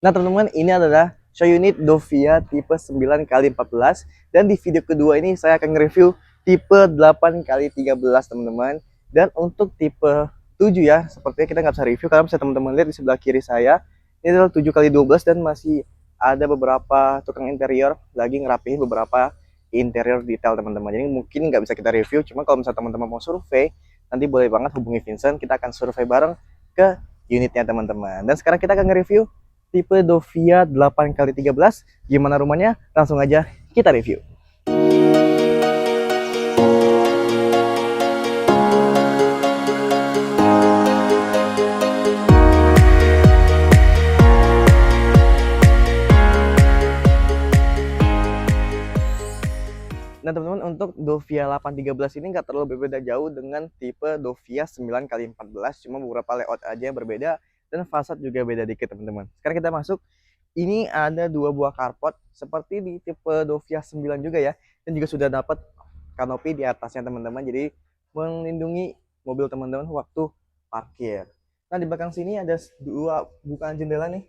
Nah teman-teman, ini adalah show unit Dovia tipe 9x14. Dan di video kedua ini saya akan nge-review tipe 8x13 teman-teman. Dan untuk tipe 7 ya, sepertinya kita nggak bisa review karena bisa teman-teman lihat di sebelah kiri saya. Ini adalah 7x12 dan masih ada beberapa tukang interior lagi ngerapihin beberapa interior detail teman-teman. Jadi mungkin nggak bisa kita review, cuma kalau misalnya teman-teman mau survei, nanti boleh banget hubungi Vincent, kita akan survei bareng ke unitnya teman-teman. Dan sekarang kita akan nge-review tipe Dovia 8x13. Gimana rumahnya? Langsung aja kita review. Nah teman-teman, untuk Dovia 813 ini nggak terlalu berbeda jauh dengan tipe Dovia 9x14, cuma beberapa layout aja yang berbeda dan fasad juga beda dikit teman-teman. Sekarang kita masuk. Ini ada dua buah carport seperti di tipe Dovia 9 juga ya, dan juga sudah dapat kanopi di atasnya teman-teman, jadi melindungi mobil teman-teman waktu parkir. Nah di belakang sini ada dua bukaan jendela nih,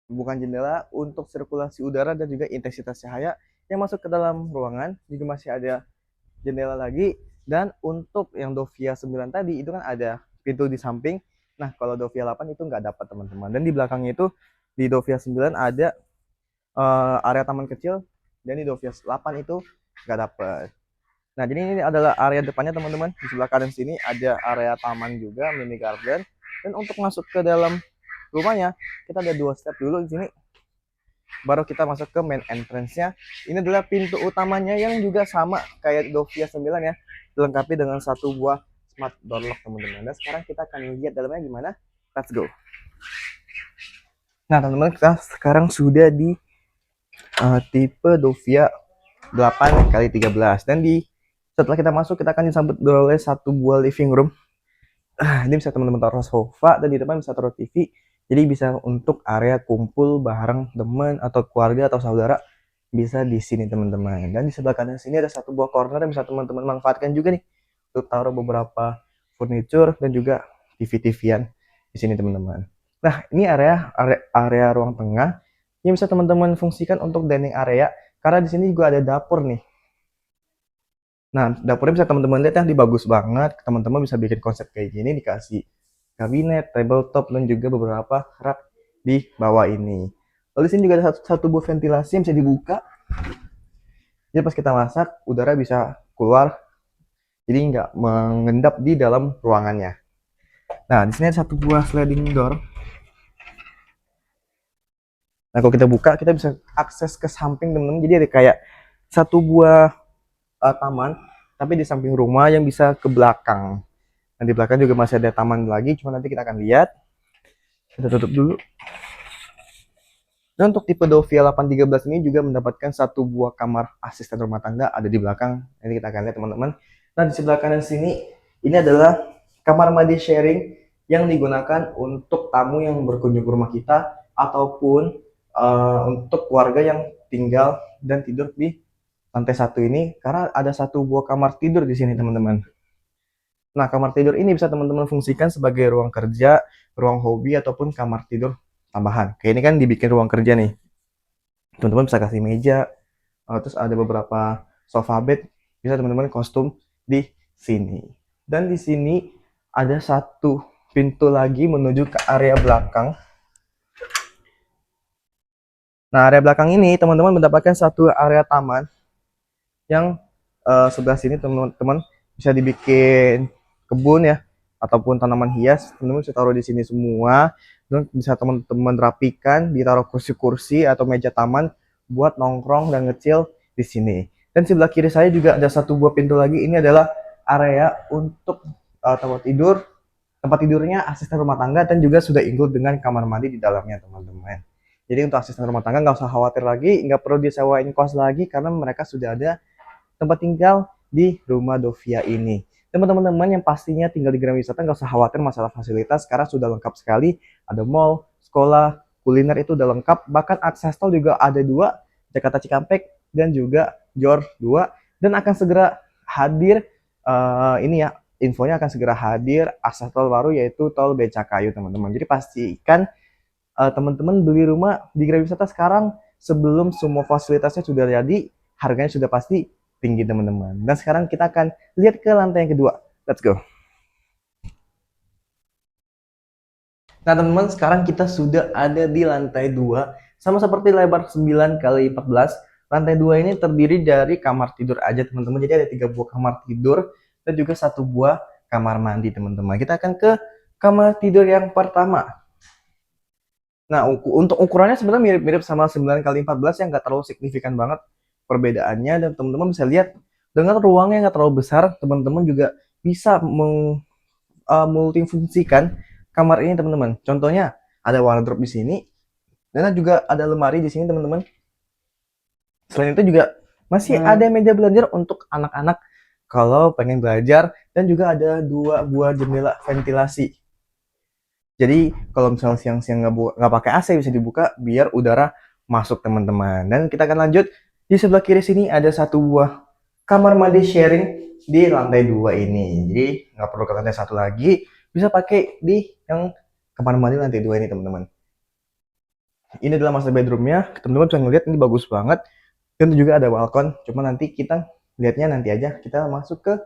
bukan jendela untuk sirkulasi udara dan juga intensitas cahaya yang masuk ke dalam ruangan. Juga masih ada jendela lagi. Dan untuk yang Dovia 9 tadi itu kan ada pintu di samping. Nah kalau Dovia 8 itu nggak dapat teman-teman. Dan di belakangnya itu di Dovia 9 ada area taman kecil, dan di Dovia 8 itu nggak dapat. Nah jadi ini adalah area depannya teman-teman. Di sebelah kanan sini ada area taman juga, mini garden. Dan untuk masuk ke dalam rumahnya kita ada dua step dulu di sini, baru kita masuk ke main entrance-nya. Ini adalah pintu utamanya yang juga sama kayak Dovia 9 ya, dilengkapi dengan satu buah smart door lock teman-teman. Dan sekarang kita akan lihat dalamnya gimana. Let's go. Nah teman-teman, kita sekarang sudah di tipe Dovia 8x13. Dan setelah kita masuk, kita akan disambut oleh satu buah living room. Ini bisa teman-teman taruh sofa, dan di depan bisa taruh TV. Jadi bisa untuk area kumpul bareng teman atau keluarga atau saudara, bisa di sini teman-teman. Dan di sebelah kanan sini ada satu buah corner yang bisa teman-teman manfaatkan juga nih untuk taruh beberapa furniture dan juga TV-TVan di sini teman-teman. Nah ini area ruang tengah yang bisa teman-teman fungsikan untuk dining area, karena di sini juga ada dapur nih. Nah dapurnya bisa teman-teman lihat yang bagus banget. Teman-teman bisa bikin konsep kayak gini, dikasih kabinet, tabletop, dan juga beberapa rak di bawah ini. Lalu di sini juga ada satu buah ventilasi yang bisa dibuka. Jadi pas kita masak, udara bisa keluar, jadi nggak mengendap di dalam ruangannya. Nah di sini ada satu buah sliding door. Nah kalau kita buka, kita bisa akses ke samping teman-teman. Jadi ada kayak satu buah taman, tapi di samping rumah yang bisa ke belakang. Nah di belakang juga masih ada taman lagi, cuma nanti kita akan lihat. Kita tutup dulu. Dan untuk tipe Dovia 813 ini juga mendapatkan satu buah kamar asisten rumah tangga ada di belakang. Nanti kita akan lihat teman-teman. Nah di sebelah kanan sini ini adalah kamar mandi sharing yang digunakan untuk tamu yang berkunjung ke rumah kita, ataupun untuk keluarga yang tinggal dan tidur di lantai satu ini, karena ada satu buah kamar tidur di sini teman-teman. Nah, kamar tidur ini bisa teman-teman fungsikan sebagai ruang kerja, ruang hobi, ataupun kamar tidur tambahan. Kayak ini kan dibikin ruang kerja nih. Teman-teman bisa kasih meja, terus ada beberapa sofa bed, bisa teman-teman kostum di sini. Dan di sini ada satu pintu lagi menuju ke area belakang. Nah, area belakang ini teman-teman mendapatkan satu area taman yang sebelah sini teman-teman bisa dibikin kebun ya, ataupun tanaman hias. Teman-teman bisa taruh di sini semua, dan bisa teman-teman rapikan, ditaruh kursi-kursi atau meja taman buat nongkrong dan ngecil di sini. Dan sebelah kiri saya juga ada satu buah pintu lagi. Ini adalah area untuk tempat tidurnya asisten rumah tangga, dan juga sudah include dengan kamar mandi di dalamnya teman-teman. Jadi untuk asisten rumah tangga nggak usah khawatir lagi, nggak perlu disewain kos lagi, karena mereka sudah ada tempat tinggal di rumah Dovia ini. Teman-teman yang pastinya tinggal di Grand Wisata nggak usah khawatir masalah fasilitas, karena sudah lengkap sekali. Ada mall, sekolah, kuliner itu udah lengkap. Bahkan akses tol juga ada dua, Jakarta Cikampek dan juga Jor 2. Dan akan segera hadir, ini ya, infonya akan segera hadir akses tol baru, yaitu tol Becakayu teman-teman. Jadi pastikan teman-teman beli rumah di Grawisata sekarang sebelum semua fasilitasnya sudah jadi, harganya sudah pasti tinggi teman-teman. Dan sekarang kita akan lihat ke lantai yang kedua. Let's go. Nah teman-teman, sekarang kita sudah ada di lantai 2. Sama seperti lebar 9 kali 14. Lantai 2 ini terdiri dari kamar tidur aja teman-teman. Jadi ada 3 buah kamar tidur dan juga 1 buah kamar mandi teman-teman. Kita akan ke kamar tidur yang pertama. Nah, untuk ukurannya sebenarnya mirip-mirip sama 9 kali 14 yang nggak terlalu signifikan banget perbedaannya. Dan teman-teman bisa lihat dengan ruangnya yang nggak terlalu besar, teman-teman juga bisa multifungsikan kamar ini teman-teman. Contohnya ada wardrobe di sini dan juga ada lemari di sini teman-teman. Selain itu juga masih ada meja belajar untuk anak-anak kalau pengen belajar dan juga ada 2 buah jendela ventilasi. Jadi kalau misalnya siang-siang nggak pakai AC bisa dibuka biar udara masuk teman-teman. Dan kita akan lanjut di sebelah kiri sini ada 1 buah kamar mandi sharing di lantai 2 ini. Jadi nggak perlu ke lantai 1 lagi, bisa pakai di yang kamar mandi lantai 2 ini teman-teman. Ini adalah master bedroomnya, teman-teman bisa ngeliat ini bagus banget. Dan juga ada balkon, cuma nanti kita lihatnya nanti aja. Kita masuk ke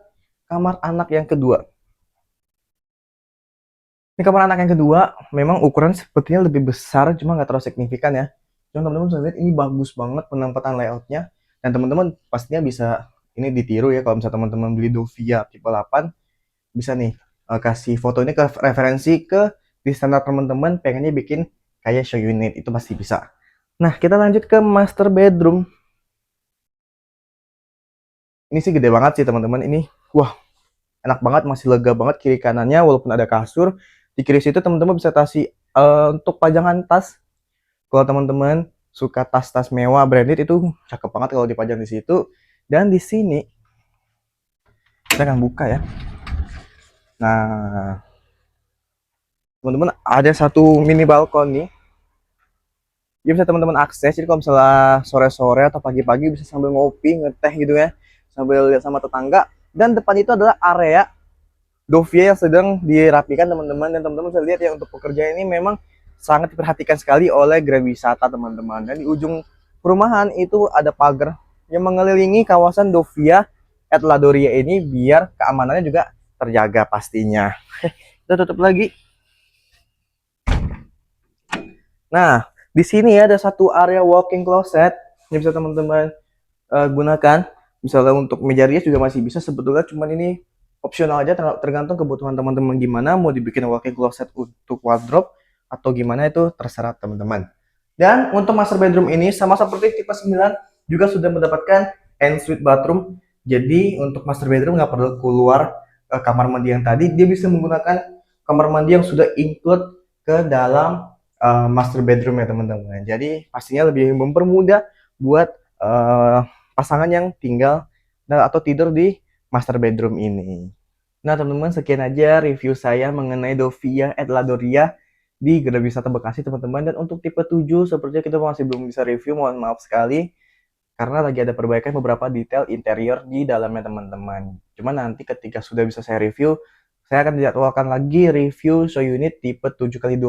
kamar anak yang kedua. Ini kamar anak yang kedua, memang ukuran sepertinya lebih besar, cuma nggak terlalu signifikan ya. Cuma teman-teman bisa lihat ini bagus banget penempatan layoutnya. Dan teman-teman pastinya bisa ini ditiru ya kalau misalnya teman-teman beli Dovia tipe 8, bisa nih kasih foto ini ke referensi ke di standar teman-teman pengennya bikin kayak show unit, itu pasti bisa. Nah, kita lanjut ke master bedroom. Ini sih gede banget sih teman-teman. Ini wah, enak banget, masih lega banget kiri kanannya walaupun ada kasur. Di kiri situ teman-teman bisa kasih untuk pajangan tas. Kalau teman-teman suka tas-tas mewah branded itu cakep banget kalau dipajang di situ. Dan di sini kita akan buka ya. Nah, teman-teman ada 1 mini balkon nih. Jadi bisa teman-teman akses. Jadi kalau misalnya sore-sore atau pagi-pagi bisa sambil ngopi, ngeteh gitu ya, sambil lihat sama tetangga. Dan depan itu adalah area Dovia yang sedang dirapikan teman-teman. Dan teman-teman bisa lihat ya untuk pekerjaan ini memang sangat diperhatikan sekali oleh Grawisata teman-teman. Dan di ujung perumahan itu ada pagar yang mengelilingi kawasan Dovia at Ladoria ini biar keamanannya juga terjaga pastinya. Kita tutup lagi. Nah, di sini ada 1 area walk-in closet yang bisa teman-teman gunakan. Misalnya untuk meja rias juga masih bisa sebetulnya, cuman ini opsional aja, tergantung kebutuhan teman-teman gimana, mau dibikin walk-in closet untuk wardrobe atau gimana itu terserah teman-teman. Dan untuk master bedroom ini sama seperti tipe 9 juga sudah mendapatkan ensuite bathroom. Jadi untuk master bedroom nggak perlu keluar kamar mandi yang tadi, dia bisa menggunakan kamar mandi yang sudah include ke dalam master bedroom ya teman-teman. Jadi pastinya lebih mempermudah buat pasangan yang tinggal atau tidur di master bedroom ini. Nah teman-teman, sekian aja review saya mengenai Dovia at Ladoria di Gedung Wisata Bekasi teman-teman. Dan untuk tipe 7 sepertinya kita masih belum bisa review, mohon maaf sekali karena lagi ada perbaikan beberapa detail interior di dalamnya teman-teman. Cuma nanti ketika sudah bisa saya review, saya akan jadwalkan lagi review show unit tipe 7x12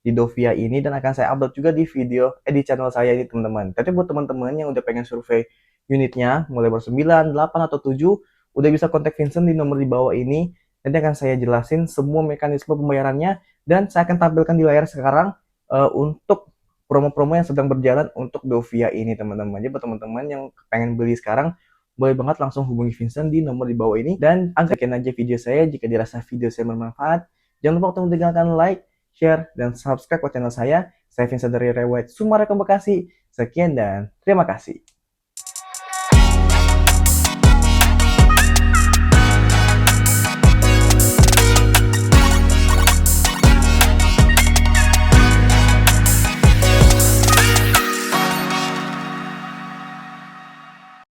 di Dovia ini dan akan saya upload juga di video di channel saya ini teman-teman. Tapi buat teman-teman yang udah pengen survei unitnya mulai ber 9, 8 atau 7, udah bisa kontak Vincent di nomor di bawah ini. Nanti akan saya jelasin semua mekanisme pembayarannya dan saya akan tampilkan di layar sekarang untuk promo-promo yang sedang berjalan untuk Dovia ini teman-teman. Jadi buat teman-teman yang pengen beli sekarang, boleh banget langsung hubungi Vincent di nomor di bawah ini. Dan sekian aja video saya. Jika dirasa video saya bermanfaat, jangan lupa untuk tinggalkan like, share, dan subscribe ke channel saya. Saya Vincent dari Rewet Sumarekon Bekasi. Sekian dan terima kasih.